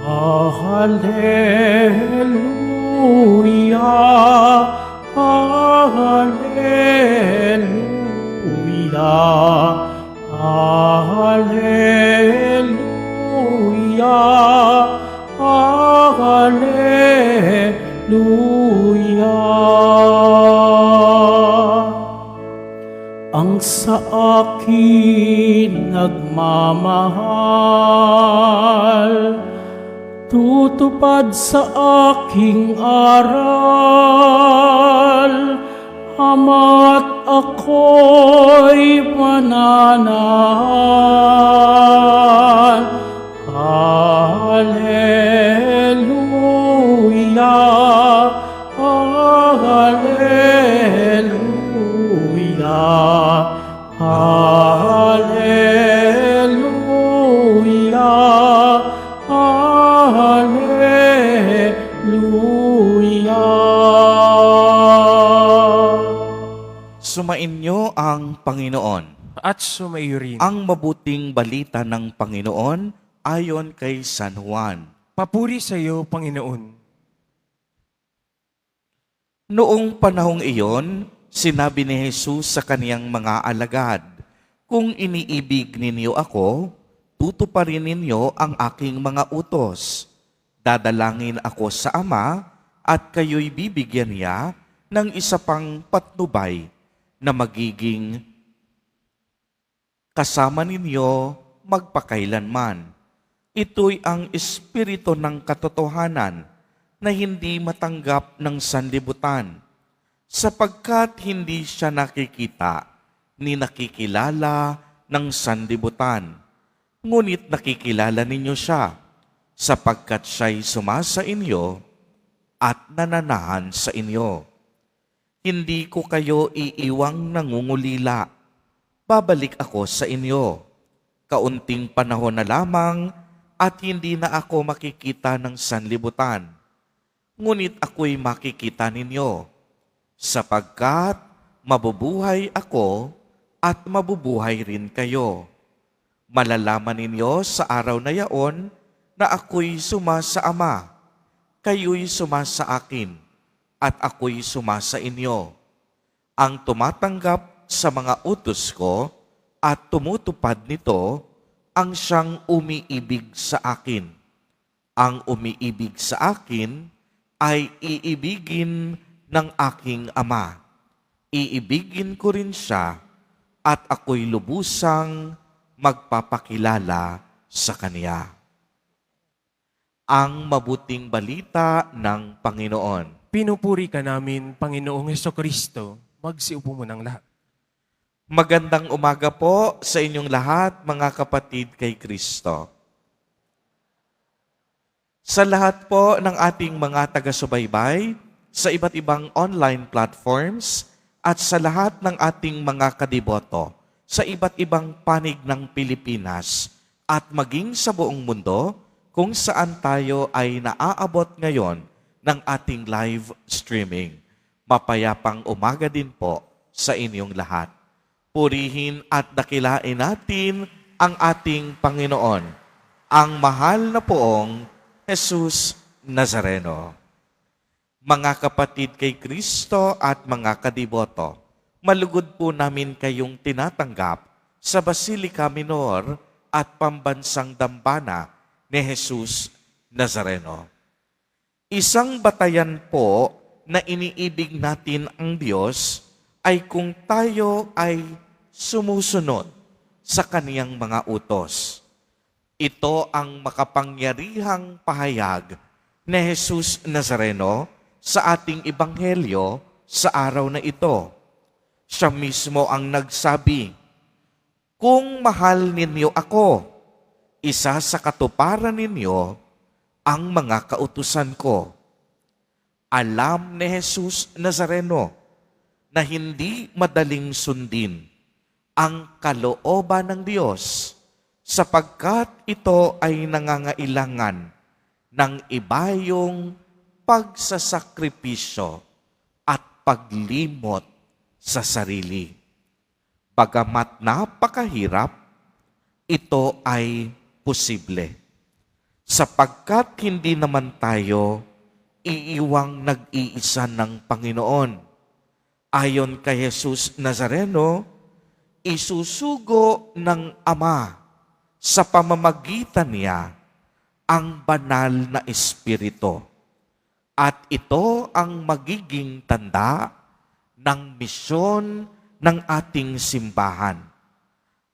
Hallelujah, Hallelujah, Hallelujah, Hallelujah. Ang sa akin nagmamahal, tutupad sa aking aral, ama't ako'y mananahan. Hallelujah, Hallelujah, Hallelujah, Hallelujah. Sumainyo ang Panginoon. At sumayo rin. Ang mabuting balita ng Panginoon ayon kay San Juan. Papuri sa iyo, Panginoon. Noong panahong iyon, sinabi ni Jesus sa kaniyang mga alagad, "Kung iniibig ninyo ako, tutuparin ninyo ang aking mga utos. Dadalangin ako sa Ama at kayo'y bibigyan niya ng isa pang patnubay na magiging kasama ninyo magpakailanman. Ito'y ang Espiritu ng katotohanan na hindi matanggap ng sanlibutan, sapagkat hindi siya nakikita ni nakikilala ng sanlibutan. Ngunit nakikilala ninyo siya, sapagkat siya'y sumasa inyo at nananahan sa inyo. Hindi ko kayo iiwang nangungulila. Babalik ako sa inyo. Kaunting panahon na lamang at hindi na ako makikita ng sanlibutan. Ngunit ako'y makikita ninyo, sapagkat mabubuhay ako at mabubuhay rin kayo. Malalaman ninyo sa araw na yaon na ako'y sumasa Ama, kayo'y sumasa akin, at ako'y sumasa inyo. Ang tumatanggap sa mga utos ko at tumutupad nito, ang siyang umiibig sa akin. Ang umiibig sa akin ay iibigin ng aking Ama. Iibigin ko rin siya at ako'y lubusang magpapakilala sa Kaniya." Ang mabuting balita ng Panginoon. Pinupuri ka namin, Panginoong Hesukristo. Magsiupo mo ng lahat. Magandang umaga po sa inyong lahat, mga kapatid kay Kristo. Sa lahat po ng ating mga taga-subaybay, sa iba't ibang online platforms, at sa lahat ng ating mga kadiboto, sa iba't ibang panig ng Pilipinas, at maging sa buong mundo, kung saan tayo ay naaabot ngayon ng ating live streaming. Mapayapang umaga din po sa inyong lahat. Purihin at dakilain natin ang ating Panginoon, ang mahal na poong Jesus Nazareno. Mga kapatid kay Kristo at mga kadiboto, malugod po namin kayong tinatanggap sa Basilica Minor at Pambansang Dambana ni Jesus Nazareno. Isang batayan po na iniibig natin ang Diyos ay kung tayo ay sumusunod sa Kaniyang mga utos. Ito ang makapangyarihang pahayag ni Jesus Nazareno sa ating ebanghelyo sa araw na ito. Siya mismo ang nagsabi, "Kung mahal ninyo ako, isa sa katuparan ninyo ang mga kautusan ko." Alam ni Jesus Nazareno na hindi madaling sundin ang kalooban ng Diyos, sapagkat ito ay nangangailangan ng ibayong pagsasakripisyo at paglimot sa sarili. Bagamat napakahirap, ito ay posible. sapagkat hindi naman tayo iiwang nag-iisa ng Panginoon. Ayon kay Jesus Nazareno, isusugo ng Ama sa pamamagitan niya ang banal na Espiritu. At ito ang magiging tanda ng misyon ng ating simbahan.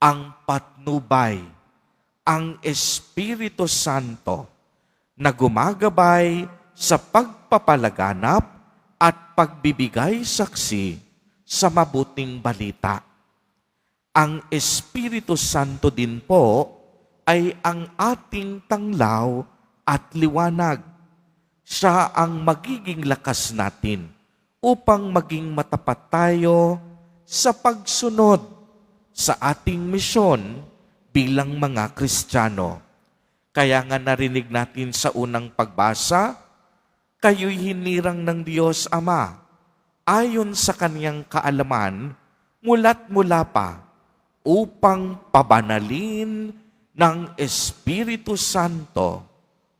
Ang patnubay, ang Espiritu Santo na gumagabay sa pagpapalaganap at pagbibigay saksi sa mabuting balita. Ang Espiritu Santo din po ay ang ating tanglaw at liwanag. Siya ang magiging lakas natin upang maging matapat tayo sa pagsunod sa ating misyon bilang mga Kristiyano. Kaya nga narinig natin sa unang pagbasa, kayo'y hinirang ng Diyos Ama ayon sa kaniyang kaalaman mula't mula pa upang pabanalin ng Espiritu Santo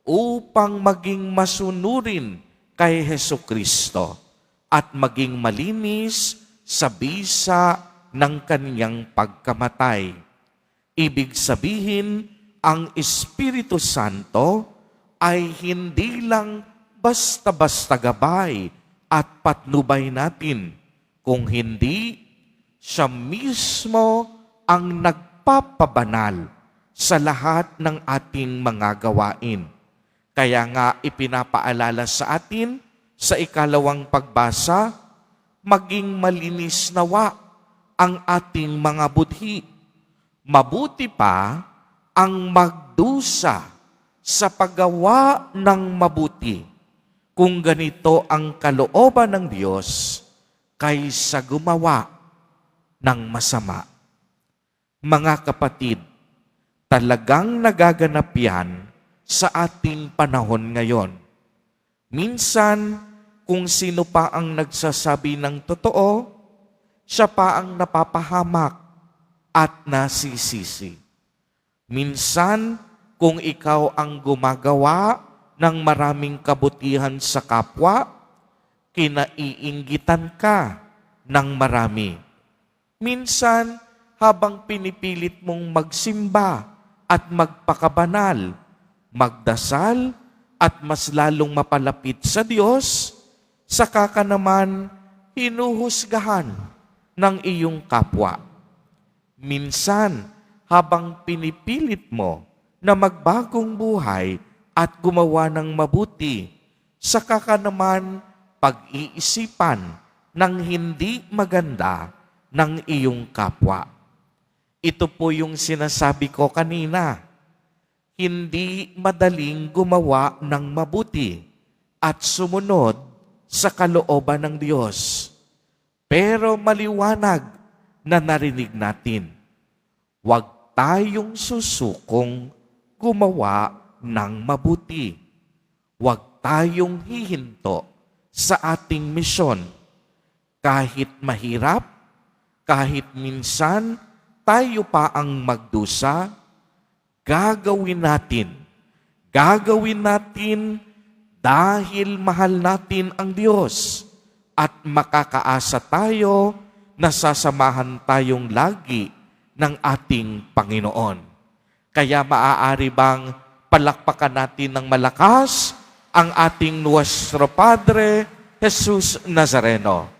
upang maging masunurin kay Hesukristo at maging malinis sa bisa ng kaniyang pagkamatay. Ibig sabihin, ang Espiritu Santo ay hindi lang basta-basta gabay at patnubay natin, kung hindi, siya mismo ang nagpapabanal sa lahat ng ating mga gawain. Kaya nga ipinapaalala sa atin sa ikalawang pagbasa, maging malinis nawa ang ating mga budhi. Mabuti pa ang magdusa sa paggawa ng mabuti kung ganito ang kalooban ng Diyos kaysa gumawa ng masama. Mga kapatid, talagang nagaganap yan sa ating panahon ngayon. Minsan, kung sino pa ang nagsasabi ng totoo, siya pa ang napapahamak at nasisisi. Minsan, kung ikaw ang gumagawa ng maraming kabutihan sa kapwa, kinaiinggitan ka ng marami. Minsan, habang pinipilit mong magsimba at magpakabanal, magdasal at mas lalong mapalapit sa Diyos, saka ka naman hinuhusgahan ng iyong kapwa. Minsan, habang pinipilit mo na magbagong buhay at gumawa ng mabuti, saka ka naman pag-iisipan ng hindi maganda ng iyong kapwa. Ito po yung sinasabi ko kanina. Hindi madaling gumawa ng mabuti at sumunod sa kalooban ng Diyos. Pero maliwanag na narinig natin, huwag tayong susukong gumawa ng mabuti. Huwag tayong hihinto sa ating misyon. Kahit mahirap, kahit minsan tayo pa ang magdusa, gagawin natin. Gagawin natin dahil mahal natin ang Diyos at makakaasa tayo na sasamahan tayong lagi ng ating Panginoon. Kaya maaari bang palakpakan natin ng malakas ang ating Nuestro Padre Jesus Nazareno?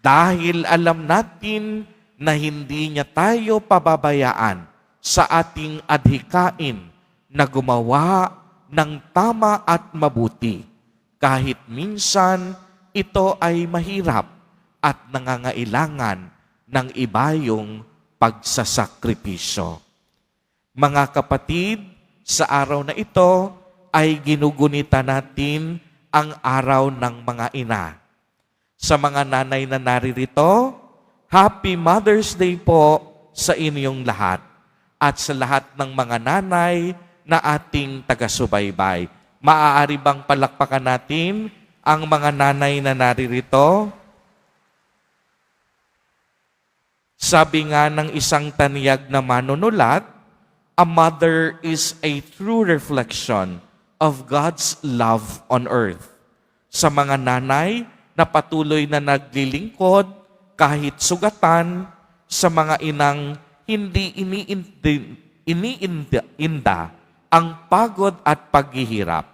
Dahil alam natin na hindi niya tayo pababayaan sa ating adhikain na gumawa ng tama at mabuti, kahit minsan ito ay mahirap at nangangailangan ng ibayong pagsasakripisyo. Mga kapatid, sa araw na ito ay ginugunita natin ang araw ng mga ina. Sa mga nanay na naririto, Happy Mother's Day po sa inyong lahat at sa lahat ng mga nanay na ating taga-subaybay. Maaari bang palakpakan natin ang mga nanay na naririto? Sabi nga ng isang taniyag na manunulat, A mother is a true reflection of God's love on earth. Sa mga nanay na patuloy na naglilingkod kahit sugatan, sa mga inang hindi iniinda ang pagod at paghihirap,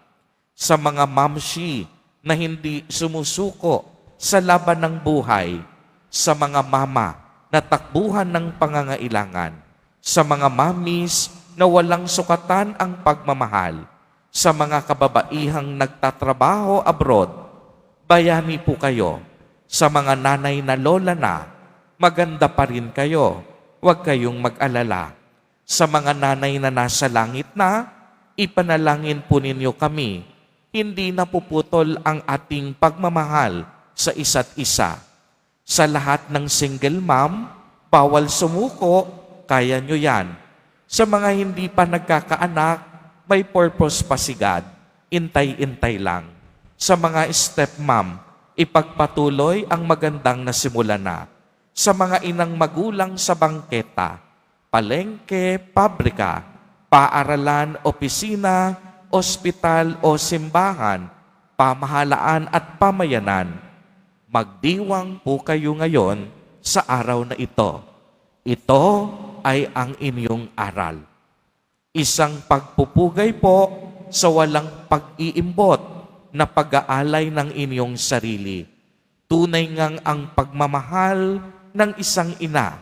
sa mga mamshi na hindi sumusuko sa laban ng buhay, sa mga mama na takbuhan ng pangangailangan, sa mga mamis na walang sukatan ang pagmamahal, sa mga kababaihang nagtatrabaho abroad. Bayani po kayo. Sa mga nanay na lola na, maganda pa rin kayo. Huwag kayong mag-alala. Sa mga nanay na nasa langit na, ipanalangin po ninyo kami. Hindi napuputol ang ating pagmamahal sa isa't isa. Sa lahat ng single mom, bawal sumuko, kaya nyo yan. Sa mga hindi pa nagkakaanak, may purpose pa si God. Intay-intay lang. Sa mga stepmom, ipagpatuloy ang magandang nasimula na. Sa mga inang magulang sa bangketa, palengke, pabrika, paaralan, opisina, ospital o simbahan, pamahalaan at pamayanan, magdiwang po kayo ngayon sa araw na ito. Ito ay ang inyong aral. Isang pagpupugay po sa walang pag-iimbot na pag-aalay ng inyong sarili. Tunay ngang ang pagmamahal ng isang ina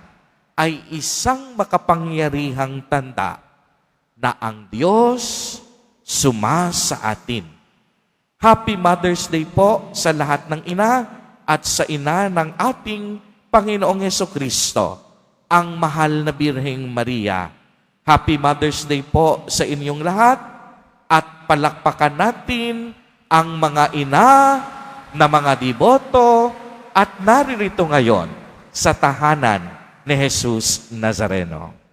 ay isang makapangyarihang tanda na ang Diyos sumasa atin. Happy Mother's Day po sa lahat ng ina at sa ina ng ating Panginoong Hesukristo, ang mahal na Birheng Maria. Happy Mother's Day po sa inyong lahat at palakpakan natin ang mga ina na mga deboto at naririto ngayon sa tahanan ni Jesus Nazareno.